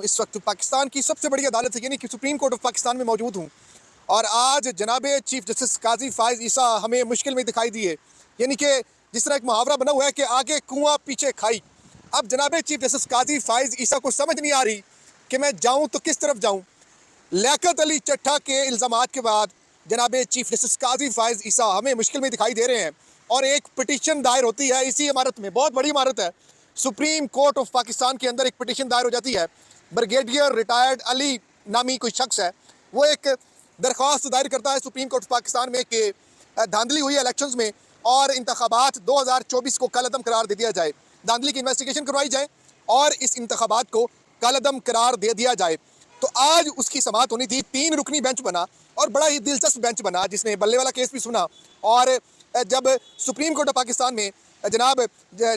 इस वक्त पाकिस्तान की सबसे बड़ी अदालत है यानी कि सुप्रीम कोर्ट ऑफ पाकिस्तान में मौजूद हूँ और आज जनाब चीफ जस्टिस काजी फायज ईसा हमें मुश्किल में दिखाई दिए। यानी कि जिस तरह एक मुहावरा बना हुआ है कि आगे कुआं पीछे खाई। अब जनाब चीफ जस्टिस काजी फायज ईसा को समझ नहीं आ रही कि मैं जाऊँ तो किस तरफ जाऊँ। लियाकत अली चट्टा के इल्ज़ामात के बाद जनाब चीफ जस्टिस काजी फायज ईसा हमें मुश्किल में दिखाई दे रहे हैं और एक पिटीशन दायर होती है इसी इमारत में। बहुत बड़ी इमारत है, सुप्रीम कोर्ट ऑफ पाकिस्तान के अंदर एक पिटीशन दायर हो जाती है। ब्रिगेडियर रिटायर्ड अली नामी कोई शख्स है, वो एक दरख्वास्त दायर करता है सुप्रीम कोर्ट ऑफ पाकिस्तान में कि धांधली हुई इलेक्शंस में और इंतखाबात 2024 को कलअदम करार दे दिया जाए, धांधली की इन्वेस्टिगेशन करवाई जाए और इस इंतखाबात को कलअदम करार दे दिया जाए। तो आज उसकी समाअत होनी थी, 3 रुकनी बेंच बना और बड़ा ही दिलचस्प बेंच बना जिसने बल्ले वाला केस भी सुना। और जब सुप्रीम कोर्ट ऑफ पाकिस्तान में जनाब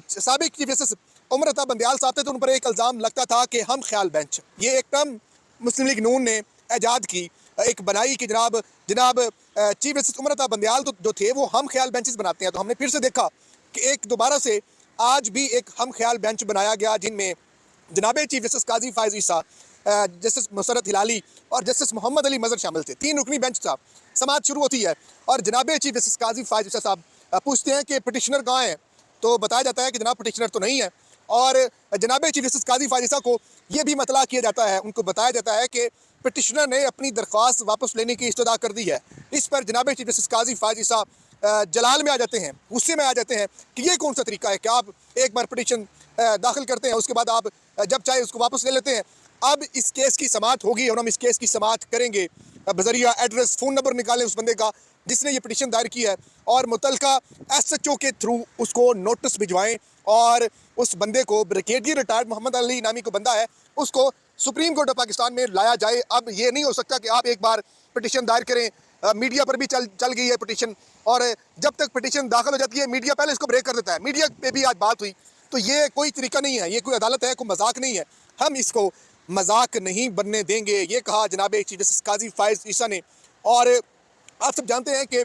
साबिक चीफ जस्टिस उमर अता बंदयाल साहब थे तो उन पर एक इल्ज़ाम लगता था कि हम ख्याल बेंच, ये एक टर्म मुस्लिम लीग नून ने ईजाद की, एक बनाई कि जनाब चीफ जस्टिस उमर अता बंदयाल तो जो थे वो हम ख्याल बेंचेस बनाते हैं। तो हमने फिर से देखा कि एक दोबारा से आज भी एक हम ख्याल बेंच बनाया गया जिनमें जनाब चीफ जस्टिस काजी फायज ईसा, जस्टिस मुसरत हिलाली और जस्टिस मोहम्मद अली मजहर शामिल थे। 3 रुकनी बेंच था। समाअत शुरू होती है और जनाब चीफ जस्टिस काजी फायज ईसा साहब पूछते हैं कि पिटिशनर कहाँ हैं, तो बताया जाता है कि जनाब पिटिशनर तो नहीं है। और जनाब चीफ जस्टिस काजी फायज ईसा को ये भी मतला किया जाता है, उनको बताया जाता है कि पिटिशनर ने अपनी दरख्वास्त वापस लेने की इस्तदा कर दी है। इस पर जनाब चीफ जस्टिस काजी फायज ईसा जलाल में आ जाते हैं, गुस्से में आ जाते हैं कि ये कौन सा तरीका है कि आप एक बार पिटिशन दाखिल करते हैं, उसके बाद आप जब चाहे उसको वापस ले लेते हैं। अब इस केस की समाअत होगी और हम इस केस की समाअत करेंगे। बजरिया एड्रेस फ़ोन नंबर निकालें उस बंदे का जिसने ये पिटिशन दायर की है और मुतलका SHO के थ्रू उसको नोटिस भिजवाएं और उस बंदे को, ब्रिगेडियर रिटायर्ड मोहम्मद अली नामी को बंदा है, उसको सुप्रीम कोर्ट ऑफ पाकिस्तान में लाया जाए। अब ये नहीं हो सकता कि आप एक बार पिटिशन दायर करें, मीडिया पर भी चल गई है पिटिशन और जब तक पिटिशन दाखिल हो जाती है मीडिया पहले इसको ब्रेक कर देता है। मीडिया पे भी आज बात हुई, तो ये कोई तरीका नहीं है, ये कोई अदालत है, कोई मजाक नहीं है, हम इसको मजाक नहीं बनने देंगे, ये कहा जनाब चीफ जस्टिस काजी फायज ईसा ने। और आप सब जानते हैं कि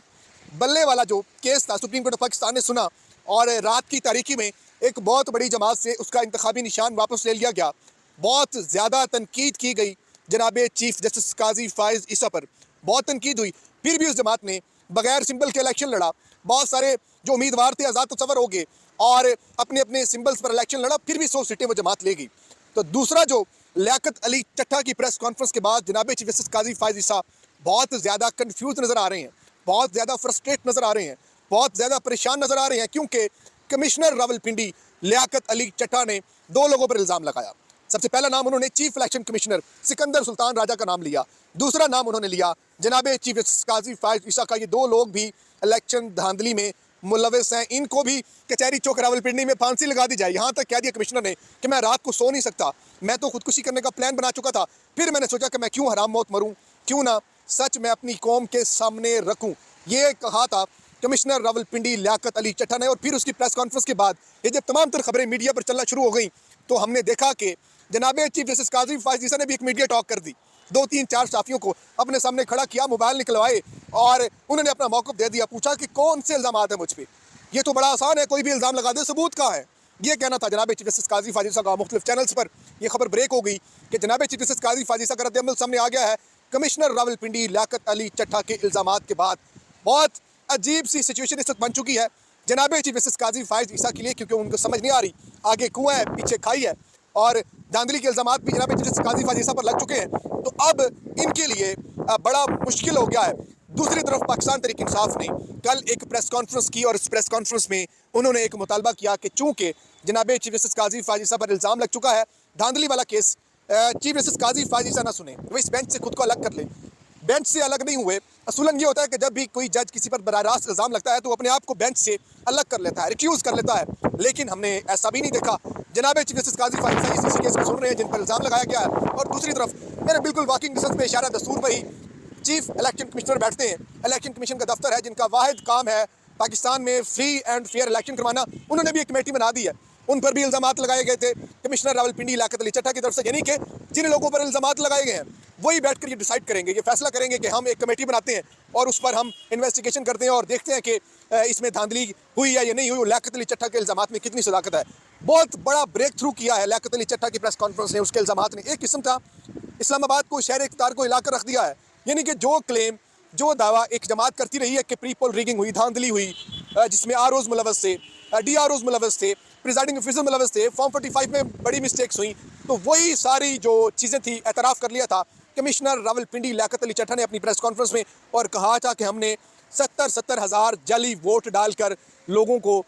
बल्ले वाला जो केस था सुप्रीम कोर्ट ऑफ पाकिस्तान ने सुना और रात की तारीकी में एक बहुत बड़ी जमात से उसका इंतखाबी निशान वापस ले लिया गया। बहुत ज़्यादा तनकीद की गई जनाब चीफ जस्टिस काजी फायज ईसा पर, बहुत तनकीद हुई, फिर भी उस जमात ने बगैर सिंबल के इलेक्शन लड़ा। बहुत सारे जो उम्मीदवार थे आज़ाद तसव्वुर हो गए और अपने अपने सिंबल्स पर इलेक्शन लड़ा, फिर भी 100 सीटें वो जमात ले गई। तो दूसरा जो लियाकत अली चट्टा की प्रेस कॉन्फ्रेंस के बाद जनाब चीफ जस्टिस काजी फायज ईसा बहुत ज़्यादा कन्फ्यूज नज़र आ रहे हैं, बहुत ज़्यादा फ्रस्ट्रेट नज़र आ रहे हैं, बहुत ज़्यादा परेशान नज़र आ रहे हैं क्योंकि कमिश्नर रावलपिंडी लियाकत अली चट्टा ने 2 लोगों पर इल्ज़ाम लगाया। सबसे पहला नाम उन्होंने chief election commissioner Sikandar Sultan Raja का नाम लिया, दूसरा नाम उन्होंने लिया जनाब चीफ जस्टिस काजी फायज ईसा का। ये 2 लोग भी इलेक्शन धांधली में मुलविस हैं, इनको भी कचहरी चौक रावलपिंडी में फांसी लगा दी जाए। यहाँ तक कह दिया कमिश्नर ने कि मैं रात को सो नहीं सकता, मैं तो खुदकुशी करने का प्लान बना चुका था, फिर मैंने सोचा कि मैं क्यों हराम मौत मरूं, क्यों ना सच मैं अपनी कौम के सामने रखूं। ये कहा था कमिश्नर रावलपिंडी लियाकत अली चट्टा ने। और फिर उसकी प्रेस कॉन्फ्रेंस के बाद ये जब तमाम तर खबरें मीडिया पर चलना शुरू हो गई तो हमने देखा कि जनाब चीफ जस्टिस काजी फायज ईसा ने भी एक मीडिया टॉक कर दी, 2-3-4 साफियों को अपने सामने खड़ा किया, मोबाइल निकलवाए और उन्होंने अपना मौक़िफ़ दे दिया। पूछा कि कौन से इल्ज़ाम है मुझ पर, ये तो बड़ा आसान है, कोई भी इल्ज़ाम लगा दे, सबूत कहाँ है। ये कहना था जनाब चीफ जस्टिस काजी फायज ईसा का। मुख्तलिफ चैनल्स पर यह खबर ब्रेक हो गई कि जनाब चीफ जस्टिस काजी फायज ईसा का रद्द-ए-अमल सामने आ गया है कमिश्नर रावलपिंडी लियाकत अली चट्टा के इल्ज़ामात के बाद। बहुत अजीब सी सिचुएशन इस वक्त बन चुकी है जनाब चीफ जस्टिस काजी फायज ईसा के लिए, क्योंकि उनको समझ नहीं आ रही, आगे कुआं है पीछे खाई है और धांधली के इल्ज़ामात भी जनाब चीफ जस्टिस काजी फायज ईसा पर लग चुके हैं। तो अब इनके लिए बड़ा मुश्किल हो गया है। दूसरी तरफ पाकिस्तान तहरीक इंसाफ ने कल एक प्रेस कॉन्फ्रेंस की और इस प्रेस कॉन्फ्रेंस में उन्होंने एक मुतालबा किया कि चूँकि जनाब चीफ जस्टिस काजी फायज ईसा पर इल्ज़ाम लग चुका है, धांधली वाला केस चीफ जस्टिस काजी फायज ईसा ना सुने, वो इस बेंच से खुद को अलग कर ले। बेंच से अलग नहीं हुए, असूलन ये होता है कि जब भी कोई जज किसी पर बराह रास्त इल्ज़ाम लगता है तो अपने आप को बेंच से अलग कर लेता है, रिक्यूज़ कर लेता है, लेकिन हमने ऐसा भी नहीं देखा। जनाब चीफ जस्टिस काजी फायज ईसा इसी केस को सुन रहे हैं जिन पर इल्ज़ाम लगाया गया है और दूसरी तरफ मेरे बिल्कुल वॉकिंग डिस्टेंस पे इशारा दस्तूर पर ही चीफ इलेक्शन कमिश्नर बैठते हैं। इलेक्शन कमीशन का दफ्तर है जिनका वाहिद काम है पाकिस्तान में फ्री एंड फेयर इलेक्शन करवाना। उन्होंने भी एक कमेटी बना दी है, उन पर भी इल्ज़ामात लगाए गए थे कमिश्नर रावलपिंडी लियाकत अली चट्टा की तरफ से, यानी कि जिन लोगों पर इल्ज़ामात लगाए गए हैं वही बैठकर ये डिसाइड करेंगे, ये फैसला करेंगे कि हम एक कमेटी बनाते हैं और उस पर हम इन्वेस्टिगेशन करते हैं और देखते हैं कि इसमें धांधली हुई है या नहीं हुई, लियाकत अली चट्टा के इल्ज़ामात में कितनी सदाकत है। बहुत बड़ा ब्रेक थ्रू किया है लियाकत अली चट्टा की प्रेस कॉन्फ्रेंस ने। उसके इल्ज़ामात ने एक किस्म था इस्लामाबाद को शहर इख्तियार को हिलाकर रख दिया है। यानी कि जो क्लेम जो दावा एक जमात करती रही है कि प्री पोल रिगिंग हुई, धांधली हुई, जिसमें ROs मुलवस थे, DROs मुलवस थे, प्रिजाइडिंग ऑफिसर मुलवस थे, फॉर्म 45 में बड़ी मिस्टेक्स हुई, तो वही सारी जो चीज़ें थी एतराफ़ कर लिया था कमिश्नर रावलपिंडी लियाकत अली चट्टा ने अपनी प्रेस कॉन्फ्रेंस में, और कहा था कि हमने 70 हज़ार जाली वोट डालकर लोगों को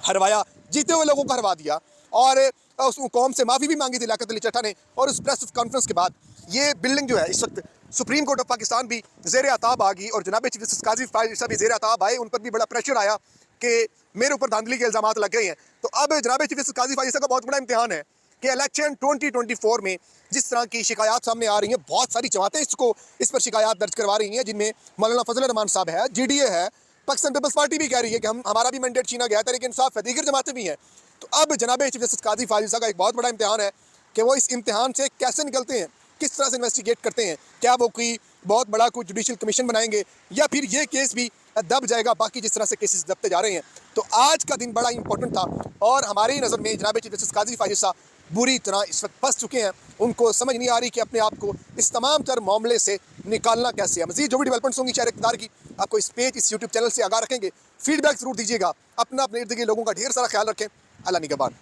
हरवाया, जीते हुए लोगों को हरवा दिया। और उस कौम से माफ़ी भी मांगी थी लियाकत अली चट्टा ने। और उस प्रेस कॉन्फ्रेंस के बाद ये बिल्डिंग जो है इस वक्त सुप्रीम कोर्ट ऑफ पाकिस्तान भी ज़ेर अताब आ गई, और जनाब चीफ जस्टिस काजी फाइज़ ईसा भी ज़ेर अताब आए। उन पर भी बड़ा प्रेशर आया कि मेरे ऊपर धांधली के इल्ज़ाम लग गए हैं। तो अब जनाब चीफ जस्टिस काजी फाइज़ ईसा का बहुत बड़ा इम्तिहान है कि इलेक्शन 2024 में जिस तरह की शिकायत सामने आ रही हैं, बहुत सारी जमातें इस पर शिकायत दर्ज करवा रही हैं, जिनमें मौलाना फजल रहमान साहब है, GDA है, पाकिस्तान पीपल्स पार्टी भी कह रही है कि हमारा भी मैंडेट छीना गया, तहरीक इंसाफ है, दीगर जमातें भी हैं। तो अब जनाब चीफ जस्टिस काजी फाइज़ ईसा का एक बहुत बड़ा इम्तिहान है कि वो इस इम्तिहान से कैसे निकलते हैं, किस तरह से इन्वेस्टिगेट करते हैं। क्या वो कोई बहुत बड़ा कोई जुडिशल कमीशन बनाएंगे, या फिर ये केस भी दब जाएगा बाकी जिस तरह से केसेस दबते जा रहे हैं। तो आज का दिन बड़ा इंपॉर्टेंट था, और हमारी नज़र में जनाब चीफ जस्टिस काजी फाइज़ ईसा बुरी तरह इस वक्त फंस चुके हैं। उनको समझ नहीं आ रही कि अपने आप को इस तमाम तर मामले से निकालना कैसे है। मज़ीद जो भी डेवलपमेंट्स होंगी शहर इक़्तिदार की, आपको इस पेज, इस यूट्यूब चैनल से आगाह रखेंगे। फीडबैक ज़रूर दीजिएगा। अपना अपने इर्द गिर्द लोगों का ढेर सारा ख्याल रखें। अल्लाह निगहबान।